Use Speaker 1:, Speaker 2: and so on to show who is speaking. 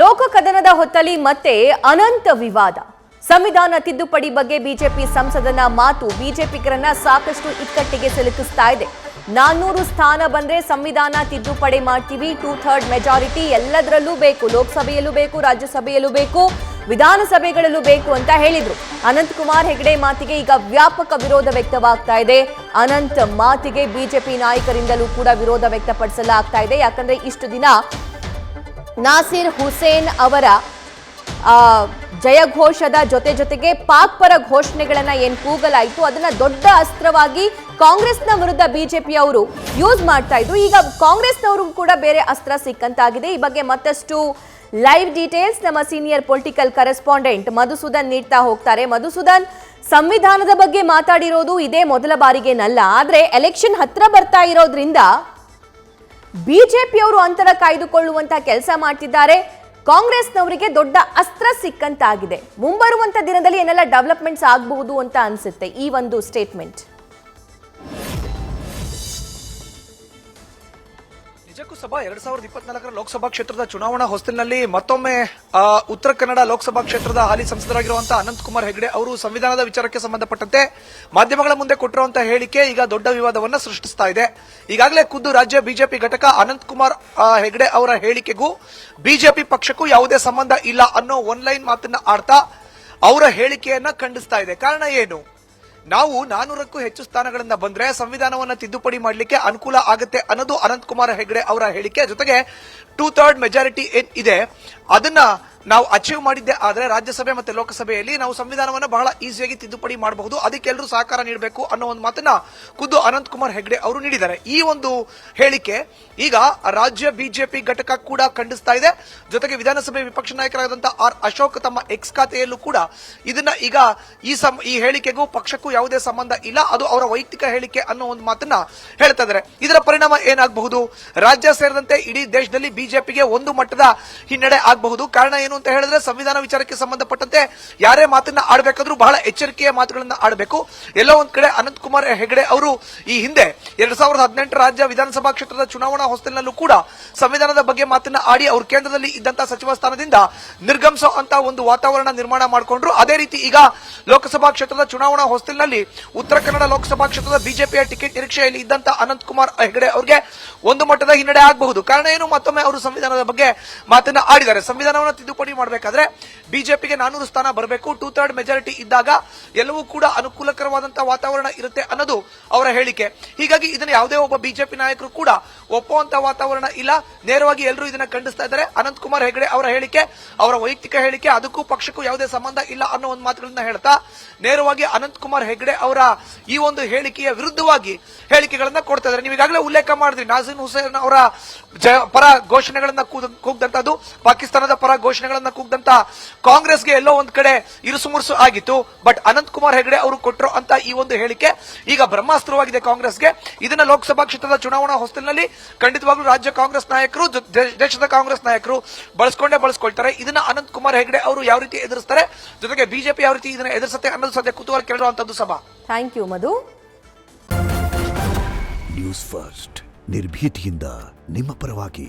Speaker 1: ಲೋಕಕದನದ ಹೊತ್ತಲ್ಲಿ ಮತ್ತೆ ಅನಂತ ವಿವಾದ. ಸಂವಿಧಾನ ತಿದ್ದುಪಡಿ ಬಗ್ಗೆ ಬಿಜೆಪಿ ಸಂಸದನ ಮಾತು ಬಿಜೆಪಿಗರನ್ನ ಸಾಕಷ್ಟು ಇಕ್ಕಟ್ಟಿಗೆ ಸಿಲುಕಿಸ್ತಾ ಇದೆ. 400 ಸ್ಥಾನ ಬಂದ್ರೆ ಸಂವಿಧಾನ ತಿದ್ದುಪಡಿ ಮಾಡ್ತೀವಿ, 2/3 ಮೆಜಾರಿಟಿ ಎಲ್ಲದರಲ್ಲೂ ಬೇಕು, ಲೋಕಸಭೆಯಲ್ಲೂ ಬೇಕು, ರಾಜ್ಯಸಭೆಯಲ್ಲೂ ಬೇಕು, ವಿಧಾನಸಭೆಗಳಲ್ಲೂ ಬೇಕು ಅಂತ ಹೇಳಿದ್ರು. ಅನಂತಕುಮಾರ್ ಹೆಗಡೆ ಮಾತಿಗೆ ಈಗ ವ್ಯಾಪಕ ವಿರೋಧ ವ್ಯಕ್ತವಾಗ್ತಾ ಇದೆ. ಅನಂತ್ ಮಾತಿಗೆ ಬಿಜೆಪಿ ನಾಯಕರಿಂದಲೂ ಕೂಡ ವಿರೋಧ ವ್ಯಕ್ತಪಡಿಸಲಾಗ್ತಾ ಇದೆ. ಯಾಕಂದ್ರೆ ಇಷ್ಟು ದಿನ ನಾಸಿರ್ ಹುಸೇನ್ ಅವರ ಜಯಘೋಷದ ಜೊತೆಗೆ ಪಾಕ್ ಪರ ಘೋಷಣೆಗಳನ್ನ ಏನ್ ಕೂಗಲಾಯಿತು ಅದನ್ನ ದೊಡ್ಡ ಅಸ್ತ್ರವಾಗಿ ಕಾಂಗ್ರೆಸ್ನ ವಿರುದ್ಧ ಬಿಜೆಪಿ ಅವರು ಯೂಸ್ ಮಾಡ್ತಾ ಇದ್ರು. ಈಗ ಕಾಂಗ್ರೆಸ್ನವರು ಕೂಡ ಬೇರೆ ಅಸ್ತ್ರ ಸಿಕ್ಕಂತಾಗಿದೆ. ಈ ಬಗ್ಗೆ ಮತ್ತಷ್ಟು ಲೈವ್ ಡೀಟೇಲ್ಸ್ ನಮ್ಮ ಸೀನಿಯರ್ ಪೊಲಿಟಿಕಲ್ ಕರೆಸ್ಪಾಂಡೆಂಟ್ ಮಧುಸೂದನ್ ನೀಡ್ತಾ ಹೋಗ್ತಾರೆ. ಮಧುಸೂದನ್, ಸಂವಿಧಾನದ ಬಗ್ಗೆ ಮಾತಾಡಿರೋದು ಇದೇ ಮೊದಲ ಬಾರಿಗೇನಲ್ಲ, ಆದ್ರೆ ಎಲೆಕ್ಷನ್ ಹತ್ರ ಬರ್ತಾ ಇರೋದ್ರಿಂದ ಬಿಜೆಪಿಯವರು ಅಂತರ ಕಾಯ್ದುಕೊಳ್ಳುವಂತಹ ಕೆಲಸ ಮಾಡ್ತಿದ್ದಾರೆ. ಕಾಂಗ್ರೆಸ್ನವರಿಗೆ ದೊಡ್ಡ ಅಸ್ತ್ರ ಸಿಕ್ಕಂತಾಗಿದೆ. ಮುಂಬರುವಂತ ದಿನದಲ್ಲಿ ಏನೆಲ್ಲ ಡೆವಲಪ್ಮೆಂಟ್ಸ್ ಆಗಬಹುದು ಅಂತ ಅನ್ಸುತ್ತೆ ಈ ಒಂದು ಸ್ಟೇಟ್ಮೆಂಟ್?
Speaker 2: ನಿಜಕ್ಕೂ ಸಭಾ 2024ರ ಲೋಕಸಭಾ ಕ್ಷೇತ್ರದ ಚುನಾವಣಾ ಹೊಸ್ತಿಲಿನಲ್ಲಿ ಮತ್ತೊಮ್ಮೆ ಉತ್ತರ ಕನ್ನಡ ಲೋಕಸಭಾ ಕ್ಷೇತ್ರದ ಹಾಲಿ ಸಂಸದರಾಗಿರುವಂತಹ ಅನಂತಕುಮಾರ್ ಹೆಗಡೆ ಅವರು ಸಂವಿಧಾನದ ವಿಚಾರಕ್ಕೆ ಸಂಬಂಧಪಟ್ಟಂತೆ ಮಾಧ್ಯಮಗಳ ಮುಂದೆ ಕೊಟ್ಟಿರುವಂತಹ ಹೇಳಿಕೆ ಈಗ ದೊಡ್ಡ ವಿವಾದವನ್ನ ಸೃಷ್ಟಿಸ್ತಾ ಇದೆ. ಈಗಾಗಲೇ ಖುದ್ದು ರಾಜ್ಯ ಬಿಜೆಪಿ ಘಟಕ ಅನಂತಕುಮಾರ್ ಹೆಗಡೆ ಅವರ ಹೇಳಿಕೆಗೂ ಬಿಜೆಪಿ ಪಕ್ಷಕ್ಕೂ ಯಾವುದೇ ಸಂಬಂಧ ಇಲ್ಲ ಅನ್ನೋ ಒನ್ಲೈನ್ ಮಾತನ್ನ ಆಡ್ತಾ ಅವರ ಹೇಳಿಕೆಯನ್ನ ಖಂಡಿಸ್ತಾ ಇದೆ. ಕಾರಣ ಏನು? ನಾವು 400ಕ್ಕೂ ಹೆಚ್ಚು ಸ್ಥಾನಗಳಿಂದ ಬಂದ್ರೆ ಸಂವಿಧಾನವನ್ನ ತಿದ್ದುಪಡಿ ಮಾಡಲಿಕ್ಕೆ ಅನುಕೂಲ ಆಗುತ್ತೆ ಅನ್ನೋದು ಅನಂತಕುಮಾರ್ ಹೆಗಡೆ ಅವರ ಹೇಳಿಕೆ. ಜೊತೆಗೆ 2/3 ಮೆಜಾರಿಟಿ ಏನ್ ಇದೆ ಅದನ್ನ ನಾವು ಅಚೀವ್ ಮಾಡಿದ್ದೆ ಆದ್ರೆ ರಾಜ್ಯಸಭೆ ಮತ್ತೆ ಲೋಕಸಭೆಯಲ್ಲಿ ನಾವು ಸಂವಿಧಾನವನ್ನ ಬಹಳ ಈಸಿಯಾಗಿ ತಿದ್ದುಪಡಿ ಮಾಡಬಹುದು, ಅದಕ್ಕೆ ಎಲ್ಲರೂ ಸಹಕಾರ ನೀಡಬೇಕು ಅನ್ನೋ ಒಂದು ಮಾತನ್ನ ಖುದ್ದು ಅನಂತಕುಮಾರ್ ಹೆಗಡೆ ಅವರು ನೀಡಿದ್ದಾರೆ. ಈ ಒಂದು ಹೇಳಿಕೆ ಈಗ ರಾಜ್ಯ ಬಿಜೆಪಿ ಘಟಕ ಕೂಡ ಖಂಡಿಸ್ತಾ ಇದೆ. ಜೊತೆಗೆ ವಿಧಾನಸಭೆ ವಿಪಕ್ಷ ನಾಯಕರಾದಂತಹ ಆರ್ ಅಶೋಕ್ ತಮ್ಮ ಎಕ್ಸ್ ಖಾತೆಯಲ್ಲೂ ಕೂಡ ಇದನ್ನ ಈಗ ಈ ಹೇಳಿಕೆಗೂ ಪಕ್ಷಕ್ಕೂ ಯಾವುದೇ ಸಂಬಂಧ ಇಲ್ಲ, ಅದು ಅವರ ವೈಯಕ್ತಿಕ ಹೇಳಿಕೆ ಅನ್ನೋ ಒಂದು ಮಾತನ್ನ ಹೇಳ್ತಾ ಇದ್ದಾರೆ. ಇದರ ಪರಿಣಾಮ ಏನಾಗಬಹುದು? ರಾಜ್ಯ ಸೇರಿದಂತೆ ಇಡೀ ದೇಶದಲ್ಲಿ ಬಿಜೆಪಿಗೆ ಒಂದು ಮಟ್ಟದ ಹಿನ್ನಡೆ ಆಗಬಹುದು. ಕಾರಣ ಏನು ಅಂತ ಹೇಳಿದ್ರೆ ಸಂವಿಧಾನ ವಿಚಾರಕ್ಕೆ ಸಂಬಂಧಪಟ್ಟಂತೆ ಯಾರೇ ಮಾತನ್ನ ಆಡಬೇಕಾದ್ರೂ ಬಹಳ ಎಚ್ಚರಿಕೆಯ ಮಾತುಗಳನ್ನ ಆಡಬೇಕು. ಎಲ್ಲೋ ಒಂದ್ ಕಡೆ ಅನಂತಕುಮಾರ್ ಹೆಗಡೆ ಅವರು ಈ ಹಿಂದೆ 2018 ರಾಜ್ಯ ವಿಧಾನಸಭಾ ಕ್ಷೇತ್ರದ ಚುನಾವಣಾ ಹೊಸ್ತಿಲಿನಲ್ಲೂ ಕೂಡ ಸಂವಿಧಾನದ ಬಗ್ಗೆ ಮಾತನ್ನ ಆಡಿ ಅವರು ಕೇಂದ್ರದಲ್ಲಿ ಇದ್ದಂತಹ ಸಚಿವ ಸ್ಥಾನದಿಂದ ನಿರ್ಗಮಿಸೋ ಅಂತ ಒಂದು ವಾತಾವರಣ ನಿರ್ಮಾಣ ಮಾಡಿಕೊಂಡ್ರು. ಅದೇ ರೀತಿ ಈಗ ಲೋಕಸಭಾ ಕ್ಷೇತ್ರದ ಚುನಾವಣಾ ಹೊಸ್ತಿಲಿನಲ್ಲಿ ಉತ್ತರ ಕನ್ನಡ ಲೋಕಸಭಾ ಕ್ಷೇತ್ರದ ಬಿಜೆಪಿಯ ಟಿಕೆಟ್ ನಿರೀಕ್ಷೆಯಲ್ಲಿ ಇದ್ದಂತಹ ಅನಂತಕುಮಾರ್ ಹೆಗಡೆ ಅವರಿಗೆ ಒಂದು ಮಟ್ಟದ ಹಿನ್ನಡೆ ಆಗಬಹುದು. ಕಾರಣ ಏನು? ಮತ್ತೊಮ್ಮೆ ಅವರು ಸಂವಿಧಾನದ ಬಗ್ಗೆ ಮಾತನ್ನ ಆಡಿದ್ದಾರೆ. ಸಂವಿಧಾನವನ್ನು ತಿದ್ದುಪಡಿ ಮಾಡಬೇಕಾದ್ರೆ ಬಿಜೆಪಿಗೆ 400 ಸ್ಥಾನ ಬರಬೇಕು, 2/3 ಮೆಜಾರಿಟಿ ಇದ್ದಾಗ ಎಲ್ಲವೂ ಕೂಡ ಅನುಕೂಲಕರವಾದಂತಹ ವಾತಾವರಣ ಇರುತ್ತೆ ಅನ್ನೋದು ಅವರ ಹೇಳಿಕೆ. ಹೀಗಾಗಿ ಇದನ್ನ ಯಾವುದೇ ಒಬ್ಬ ಬಿಜೆಪಿ ನಾಯಕರು ಕೂಡ ಒಪ್ಪುವಂತಹ ವಾತಾವರಣ ಇಲ್ಲ. ನೇರವಾಗಿ ಎಲ್ಲರೂ ಇದನ್ನ ಖಂಡಿಸ್ತಾ ಇದ್ದಾರೆ. ಅನಂತಕುಮಾರ್ ಹೆಗಡೆ ಅವರ ಹೇಳಿಕೆ ಅವರ ವೈಯಕ್ತಿಕ ಹೇಳಿಕೆ, ಅದಕ್ಕೂ ಪಕ್ಷಕ್ಕೂ ಯಾವುದೇ ಸಂಬಂಧ ಇಲ್ಲ ಅನ್ನೋ ಒಂದು ಮಾತುಗಳನ್ನ ಹೇಳ್ತಾ ನೇರವಾಗಿ ಅನಂತಕುಮಾರ್ ಹೆಗಡೆ ಅವರ ಈ ಒಂದು ಹೇಳಿಕೆಯ ವಿರುದ್ಧವಾಗಿ ಹೇಳಿಕೆಗಳನ್ನ ಕೊಡ್ತಾ ಇದ್ದಾರೆ. ನೀವು ಈಗಾಗಲೇ ಉಲ್ಲೇಖ ಮಾಡಿದ್ರಿ, ನಾಸಿರ್ ಹುಸೇನ್ ಅವರ ಪರ ಘೋಷಣೆಗಳನ್ನ ಕೂಗ್ದಂತದ್ದು, ಪಾಕಿಸ್ತಾನದ ಪರ ಘೋಷಣೆಗಳನ್ನ ಕೂಗ್ದಂತ ಕಾಂಗ್ರೆಸ್ಗೆ ಎಲ್ಲೋ ಒಂದ್ ಕಡೆ ಇರುಸುಮುರುಸು ಆಗಿತ್ತು. ಬಟ್ ಅನಂತಕುಮಾರ್ ಹೆಗಡೆ ಅವರು ಕೊಟ್ಟರು ಅಂತ ಈ ಒಂದು ಹೇಳಿಕೆ ಈಗ ಬ್ರಹ್ಮಾಸ್ತ್ರವಾಗಿದೆ ಕಾಂಗ್ರೆಸ್ಗೆ. ಇದನ್ನ ಲೋಕಸಭಾ ಕ್ಷೇತ್ರದ ಚುನಾವಣಾ ಹೊಸ್ತಿಲಿನಲ್ಲಿ ಖಂಡಿತವಾಗ್ಲೂ ರಾಜ್ಯ ಕಾಂಗ್ರೆಸ್ ನಾಯಕರು, ದೇಶದ ಕಾಂಗ್ರೆಸ್ ನಾಯಕರು ಬಳಸ್ಕೊಳ್ತಾರೆ. ಇದನ್ನ ಅನಂತಕುಮಾರ್ ಹೆಗಡೆ ಅವರು ಯಾವ ರೀತಿ ಎದುರಿಸ್ತಾರೆ, ಜೊತೆಗೆ ಬಿಜೆಪಿ ಯಾವ ರೀತಿ ಇದನ್ನ ಎದುರಿಸುತ್ತೆ ಅನ್ನೋದು ಸದ್ಯ ಕುತೂಹಲ ಕೇಳಿರುವಂತದ್ದು. ಸಭಾ,
Speaker 1: thank you Madhu.
Speaker 3: News first ನಿರ್ಭೀತಿಯಿಂದ ನಿಮ್ಮ ಪರವಾಗಿ.